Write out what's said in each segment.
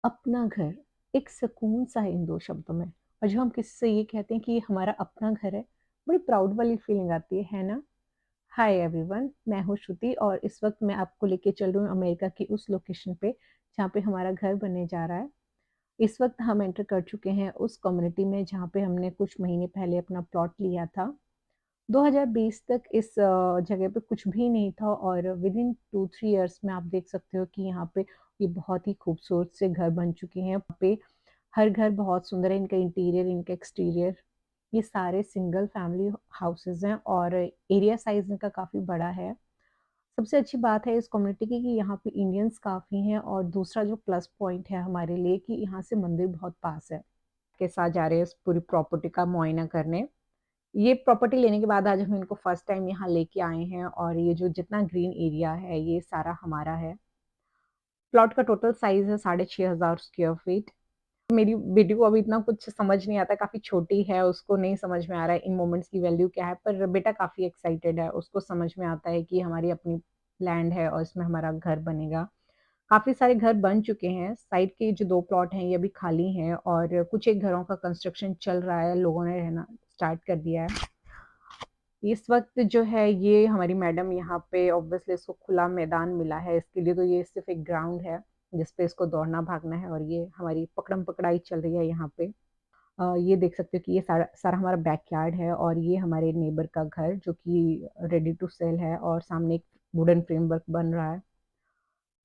अपना घर, एक सुकून सा है इन 2 शब्दों में। और जब हम किसी से ये कहते हैं कि ये हमारा अपना घर है, बड़ी प्राउड वाली फीलिंग आती है ना? हाय एवरीवन, मैं हूँ श्रुति और इस वक़्त मैं आपको लेके चल रही हूँ अमेरिका की उस लोकेशन पे, जहाँ पे हमारा घर बनने जा रहा है। इस वक़्त हम एंटर कर चुके हैं उस कम्युनिटी में जहाँ पे हमने कुछ महीने पहले अपना प्लॉट लिया था। 2020 तक इस जगह पे कुछ भी नहीं था और विदिन 2-3 इयर्स में आप देख सकते हो कि यहाँ पे ये बहुत ही खूबसूरत से घर बन चुके हैं। यहाँ पे हर घर बहुत सुंदर है, इनका इंटीरियर, इनका एक्सटीरियर। ये सारे सिंगल फैमिली हाउसेज़ हैं और एरिया साइज़ इनका काफ़ी बड़ा है। सबसे अच्छी बात है इस कम्युनिटी की कि यहाँ पे इंडियंस काफ़ी हैं और दूसरा जो प्लस पॉइंट है हमारे लिए कि यहाँ से मंदिर बहुत पास है। के साथ जा रहे हैं इस पूरी प्रॉपर्टी का मुआयना करने। ये प्रॉपर्टी लेने के बाद आज हम इनको फर्स्ट टाइम यहाँ लेके आए हैं और ये जो जितना ग्रीन एरिया है, ये सारा हमारा है। प्लॉट का टोटल साइज़ है 6500 स्क्वायर फीट। मेरी बेटी को अभी इतना कुछ समझ नहीं आता, काफ़ी छोटी है, उसको नहीं समझ में आ रहा है इन मोमेंट्स की वैल्यू क्या है, पर बेटा काफ़ी एक्साइटेड है, उसको समझ में आता है कि हमारी अपनी लैंड है और इसमें हमारा घर बनेगा। काफ़ी सारे घर बन चुके हैं, साइड के जो 2 प्लॉट हैं, ये अभी खाली हैं और कुछ एक घरों का कंस्ट्रक्शन चल रहा है, लोगों ने रहना स्टार्ट कर दिया है। इस वक़्त जो है ये हमारी मैडम यहाँ पे ऑब्वियसली इसको खुला मैदान मिला है, इसके लिए तो ये सिर्फ़ एक ग्राउंड है, जिस पे इसको दौड़ना-भागना है और ये हमारी पकड़म-पकड़ाई चल रही है यहाँ पे। ये देख सकते हो कि ये सारा सारा हमारा बैकयार्ड है और ये हमारे नेबर का घर जो कि रेडी टू सेल है और सामने एक वुडन फ्रेमवर्क बन रहा है।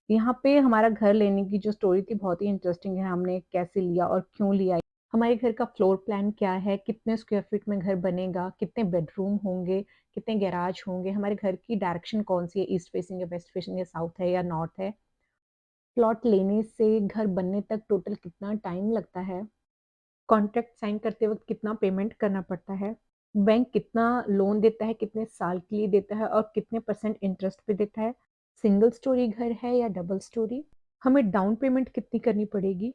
यहाँ पे हमारा घर लेने की जो स्टोरी थी बहुत ही इंटरेस्टिंग है, हमने कैसे लिया और क्यों लिया। हमारे घर का फ्लोर प्लान क्या है, कितने स्क्वायर फीट में घर बनेगा, कितने बेडरूम होंगे, कितने गैराज होंगे, हमारे घर की डायरेक्शन कौन-सी है, ईस्ट फेसिंग है, वेस्ट फेसिंग है, साउथ है या नॉर्थ है। प्लॉट लेने से घर बनने तक टोटल कितना टाइम लगता है, कॉन्ट्रैक्ट साइन करते वक़्त कितना पेमेंट करना पड़ता है, बैंक कितना लोन देता है, कितने साल के लिए देता है और कितने परसेंट इंटरेस्ट पे देता है, सिंगल स्टोरी घर है या डबल स्टोरी, हमें डाउन पेमेंट कितनी करनी पड़ेगी,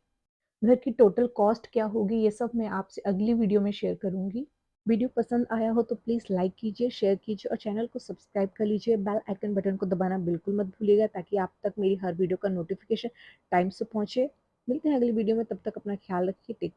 घर की टोटल कॉस्ट क्या होगी, ये सब मैं आपसे अगली वीडियो में शेयर करूँगी। वीडियो पसंद आया हो तो प्लीज़ लाइक कीजिए, शेयर कीजिए और चैनल को सब्सक्राइब कर लीजिए। बेल आइकन बटन को दबाना बिल्कुल मत भूलिएगा ताकि आप तक मेरी हर वीडियो का नोटिफ़िकेशन टाइम से पहुँचे। मिलते हैं अगली वीडियो में, तब तक अपना ख़्याल रखिए। टेक